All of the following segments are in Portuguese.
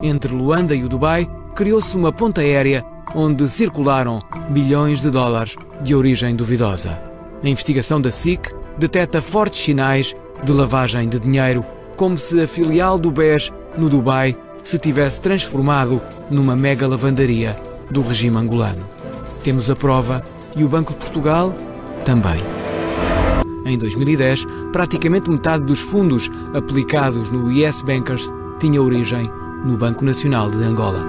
Entre Luanda e o Dubai, criou-se uma ponte aérea onde circularam bilhões de dólares de origem duvidosa. A investigação da SIC detecta fortes sinais de lavagem de dinheiro, como se a filial do BES no Dubai se tivesse transformado numa mega lavandaria do regime angolano. Temos a prova e o Banco de Portugal também. Em 2010, praticamente metade dos fundos aplicados no Yes Bankers tinha origem no Banco Nacional de Angola.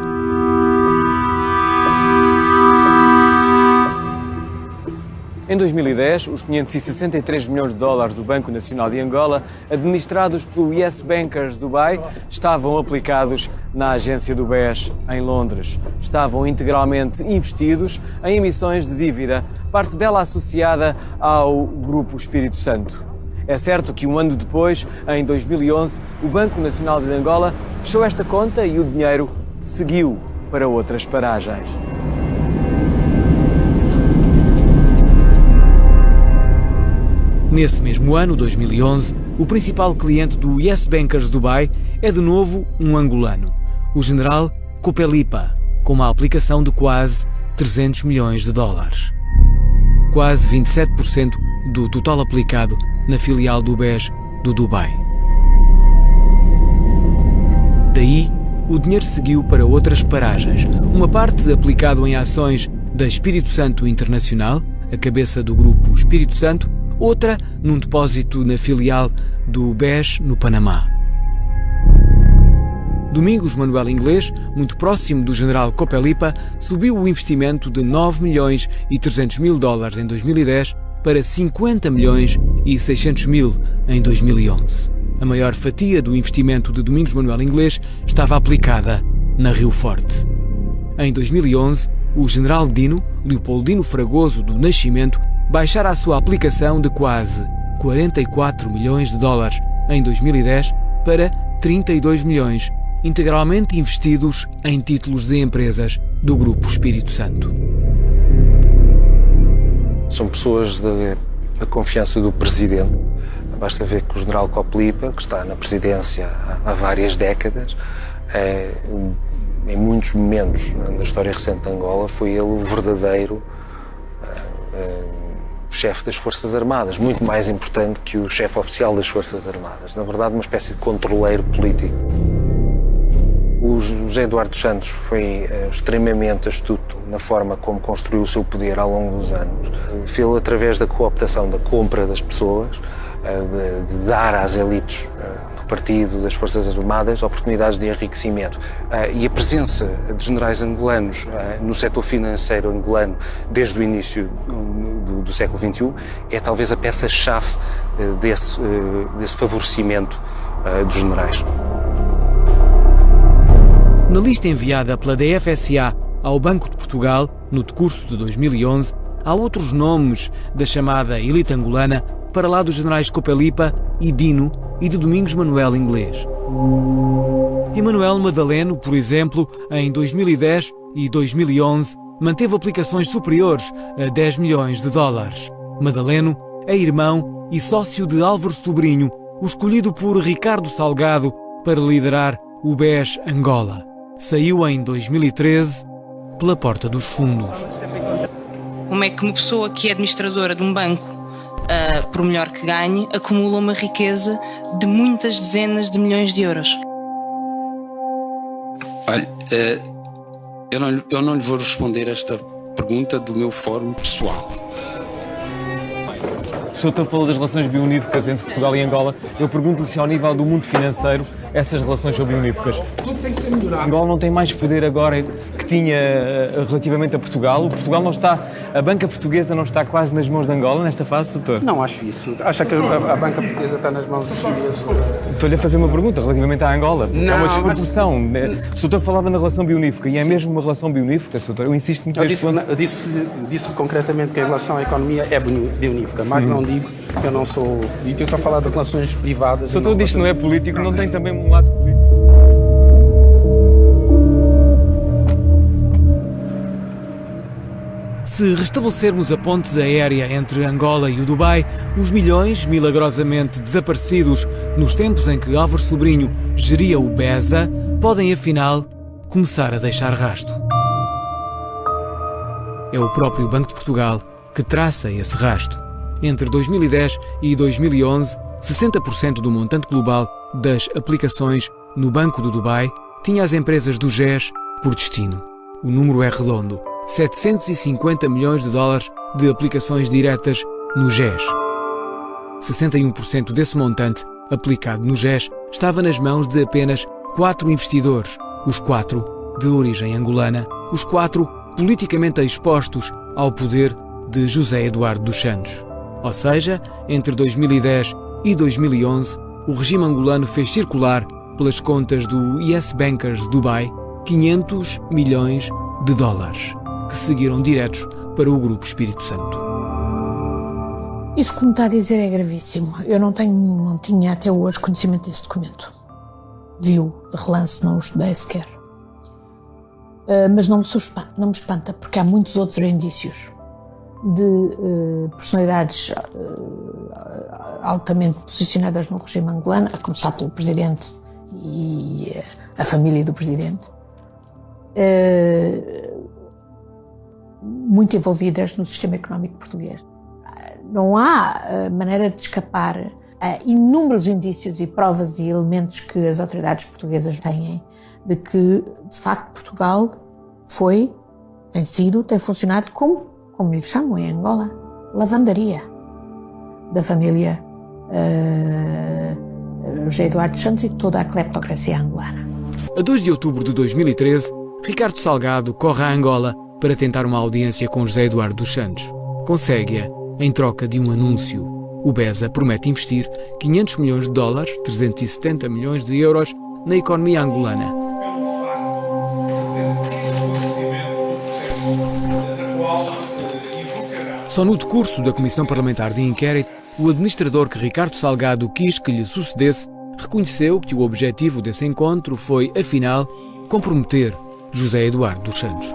Em 2010, os 563 milhões de dólares do Banco Nacional de Angola, administrados pelo Yes Bankers Dubai, estavam aplicados na agência do BES em Londres. Estavam integralmente investidos em emissões de dívida, parte dela associada ao Grupo Espírito Santo. É certo que um ano depois, em 2011, o Banco Nacional de Angola fechou esta conta e o dinheiro seguiu para outras paragens. Nesse mesmo ano, 2011, o principal cliente do Yes Bankers Dubai é de novo um angolano, o general Copelipa, com uma aplicação de quase 300 milhões de dólares. Quase 27% do total aplicado na filial do BES do Dubai. Daí, o dinheiro seguiu para outras paragens, uma parte aplicado em ações da Espírito Santo Internacional, a cabeça do grupo Espírito Santo, outra num depósito na filial do BES no Panamá. Domingos Manuel Inglês, muito próximo do general Copelipa, subiu o investimento de 9 milhões e 300 mil dólares em 2010 para 50 milhões e 600 mil em 2011. A maior fatia do investimento de Domingos Manuel Inglês estava aplicada na Rio Forte. Em 2011, o general Dino, Leopoldino Fragoso do Nascimento, baixara a sua aplicação de quase 44 milhões de dólares em 2010 para 32 milhões, integralmente investidos em títulos de empresas do Grupo Espírito Santo. São pessoas da confiança do Presidente. Basta ver que o general Copelipa, que está na presidência há várias décadas, em muitos momentos na história recente de Angola, foi ele o verdadeiro chefe das Forças Armadas, muito mais importante que o chefe oficial das Forças Armadas. Na verdade, uma espécie de controleiro político. O José Eduardo Santos foi extremamente astuto na forma como construiu o seu poder ao longo dos anos. Fez-o através da cooptação, da compra das pessoas, de dar às elites do partido, das Forças Armadas, oportunidades de enriquecimento. E a presença de generais angolanos no setor financeiro angolano desde o início do século XXI é talvez a peça-chave desse favorecimento dos generais. Na lista enviada pela DFSA ao Banco de Portugal, no decurso de 2011, há outros nomes da chamada elite angolana para lá dos generais Copelipa e Dino e de Domingos Manuel Inglês. Emanuel Madaleno, por exemplo, em 2010 e 2011, manteve aplicações superiores a 10 milhões de dólares. Madaleno é irmão e sócio de Álvaro Sobrinho, o escolhido por Ricardo Salgado para liderar o BES Angola. Saiu em 2013 pela porta dos fundos. Como é que uma pessoa que é administradora de um banco, por melhor que ganhe, acumula uma riqueza de muitas dezenas de milhões de euros? Olha, eu não lhe vou responder esta pergunta do meu fórum pessoal. O Sr. falou das relações bioníficas entre Portugal e Angola. Eu pergunto-lhe se ao nível do mundo financeiro essas relações são bioníficas. Tudo tem que ser melhorado. Angola não tem mais poder agora que tinha relativamente a Portugal. O Portugal não está, a banca portuguesa não está quase nas mãos de Angola nesta fase, Sr. Não acho isso. Acha que a banca portuguesa está nas mãos dos chineses? Estou-lhe a fazer uma pergunta relativamente à Angola. Não, é uma desproporção. O Sr. falava na relação bionífica e é mesmo uma relação bionífica, Sr. Eu insisto muito neste ponto. Eu disse concretamente que a relação à economia é bionífica, mas não digo que eu não sou político. Eu estou a falar de relações privadas. O Sr. diz que não é político, não tem também um lado político. Se restabelecermos a ponte aérea entre Angola e o Dubai, os milhões milagrosamente desaparecidos nos tempos em que Álvaro Sobrinho geria o BESA podem, afinal, começar a deixar rasto. É o próprio Banco de Portugal que traça esse rasto. Entre 2010 e 2011, 60% do montante global das aplicações no Banco do Dubai tinha as empresas do GES por destino. O número é redondo. 750 milhões de dólares de aplicações diretas no GES. 61% desse montante aplicado no GES estava nas mãos de apenas 4 investidores, os 4 de origem angolana, os 4 politicamente expostos ao poder de José Eduardo dos Santos. Ou seja, entre 2010 e 2011, o regime angolano fez circular pelas contas do Yes Bankers Dubai 500 milhões de dólares, que seguiram diretos para o Grupo Espírito Santo. Isso que me está a dizer é gravíssimo. Eu não tinha até hoje conhecimento desse documento. Vi-o de relance, não o estudei sequer. Mas não me espanta, porque há muitos outros indícios de personalidades altamente posicionadas no regime angolano, a começar pelo Presidente e a família do Presidente, muito envolvidas no sistema económico português. Não há maneira de escapar a inúmeros indícios e provas e elementos que as autoridades portuguesas têm de que, de facto, Portugal tem funcionado como lhe chamam em Angola, lavandaria da família José Eduardo dos Santos e toda a cleptocracia angolana. A 2 de outubro de 2013, Ricardo Salgado corre a Angola para tentar uma audiência com José Eduardo dos Santos. Consegue-a em troca de um anúncio. O BESA promete investir 500 milhões de dólares, 370 milhões de euros, na economia angolana. Só no decurso da Comissão Parlamentar de Inquérito, o administrador que Ricardo Salgado quis que lhe sucedesse reconheceu que o objetivo desse encontro foi, afinal, comprometer José Eduardo dos Santos.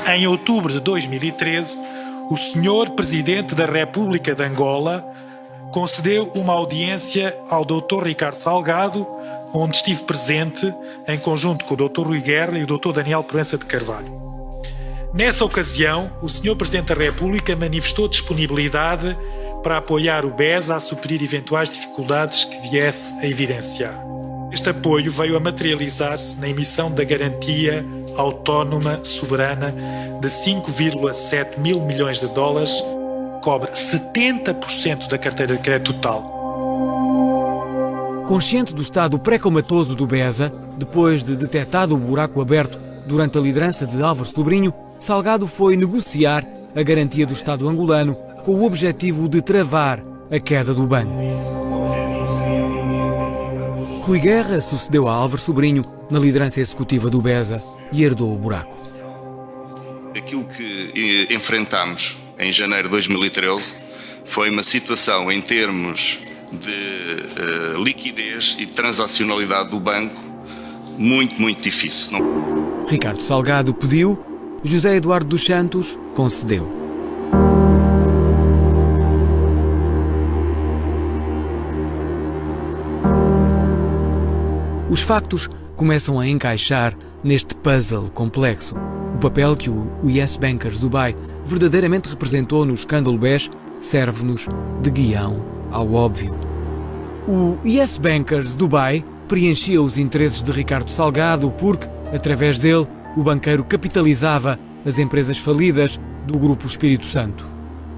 Em outubro de 2013, o Sr. Presidente da República de Angola concedeu uma audiência ao Dr. Ricardo Salgado, onde estive presente em conjunto com o Dr. Rui Guerra e o Dr. Daniel Proença de Carvalho. Nessa ocasião, o Sr. Presidente da República manifestou disponibilidade para apoiar o BESA a suprir eventuais dificuldades que viesse a evidenciar. Este apoio veio a materializar-se na emissão da garantia autónoma soberana de 5,7 mil milhões de dólares, que cobre 70% da carteira de crédito total. Consciente do estado pré-comatoso do BESA, depois de detectado o buraco aberto durante a liderança de Álvaro Sobrinho, Salgado foi negociar a garantia do Estado angolano com o objetivo de travar a queda do banco. Rui Guerra sucedeu a Álvaro Sobrinho na liderança executiva do BESA e herdou o buraco. Aquilo que enfrentámos em janeiro de 2013 foi uma situação em termos de liquidez e transacionalidade do banco muito difícil. Ricardo Salgado pediu, José Eduardo dos Santos concedeu. Os factos começam a encaixar neste puzzle complexo. O papel que o Yes Bankers Dubai verdadeiramente representou no escândalo BES serve-nos de guião ao óbvio. O Yes Bankers Dubai preenchia os interesses de Ricardo Salgado porque, através dele, o banqueiro capitalizava as empresas falidas do Grupo Espírito Santo.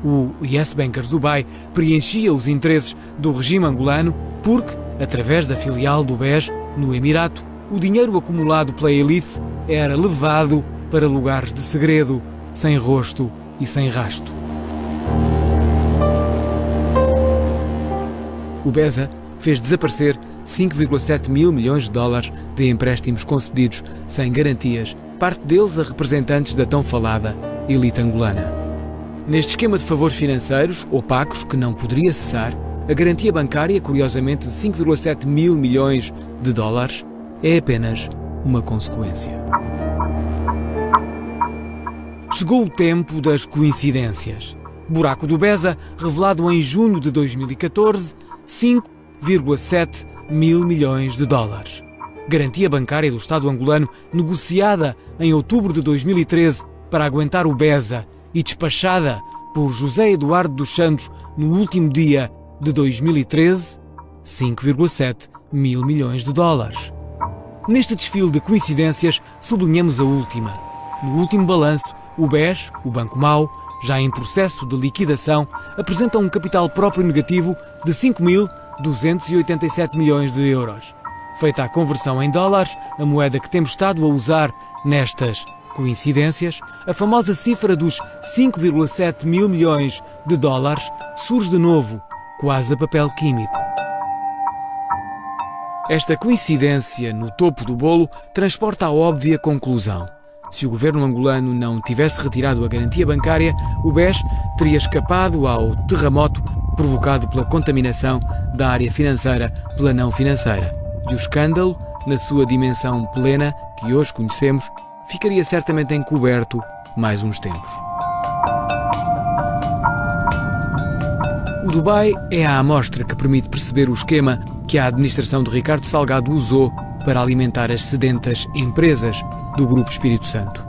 O Yes Bankers Dubai preenchia os interesses do regime angolano porque, através da filial do BES no Emirato, o dinheiro acumulado pela elite era levado para lugares de segredo, sem rosto e sem rasto. O BESA fez desaparecer 5,7 mil milhões de dólares de empréstimos concedidos sem garantias, parte deles a representantes da tão falada elite angolana. Neste esquema de favores financeiros, opacos, que não poderia cessar, a garantia bancária, curiosamente de 5,7 mil milhões de dólares, é apenas uma consequência. Chegou o tempo das coincidências. Buraco do Beza, revelado em junho de 2014, 5,7 mil milhões de dólares. Garantia bancária do Estado angolano negociada em outubro de 2013 para aguentar o Beza e despachada por José Eduardo dos Santos no último dia de 2013, 5,7 mil milhões de dólares. Neste desfile de coincidências, sublinhamos a última. No último balanço, o BES, o Banco Mau, já em processo de liquidação, apresenta um capital próprio negativo de 5.287 milhões de euros. Feita a conversão em dólares, a moeda que temos estado a usar nestas coincidências, a famosa cifra dos 5,7 mil milhões de dólares surge de novo, quase a papel químico. Esta coincidência no topo do bolo transporta a óbvia conclusão. Se o governo angolano não tivesse retirado a garantia bancária, o BES teria escapado ao terremoto provocado pela contaminação da área financeira pela não financeira. E o escândalo, na sua dimensão plena, que hoje conhecemos, ficaria certamente encoberto mais uns tempos. O Dubai é a amostra que permite perceber o esquema que a administração de Ricardo Salgado usou para alimentar as sedentas empresas do Grupo Espírito Santo.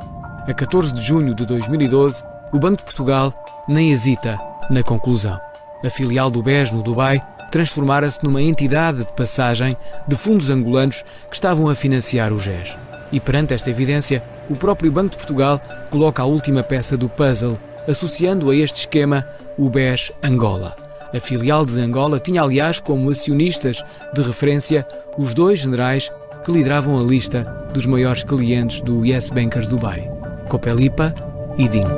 A 14 de junho de 2012, o Banco de Portugal nem hesita na conclusão. A filial do BES no Dubai transformara-se numa entidade de passagem de fundos angolanos que estavam a financiar o GES. E perante esta evidência, o próprio Banco de Portugal coloca a última peça do puzzle, associando a este esquema o BES Angola. A filial de Angola tinha, aliás, como acionistas de referência os dois generais que lideravam a lista dos maiores clientes do Yes Bankers Dubai, Copelipa e Dinho.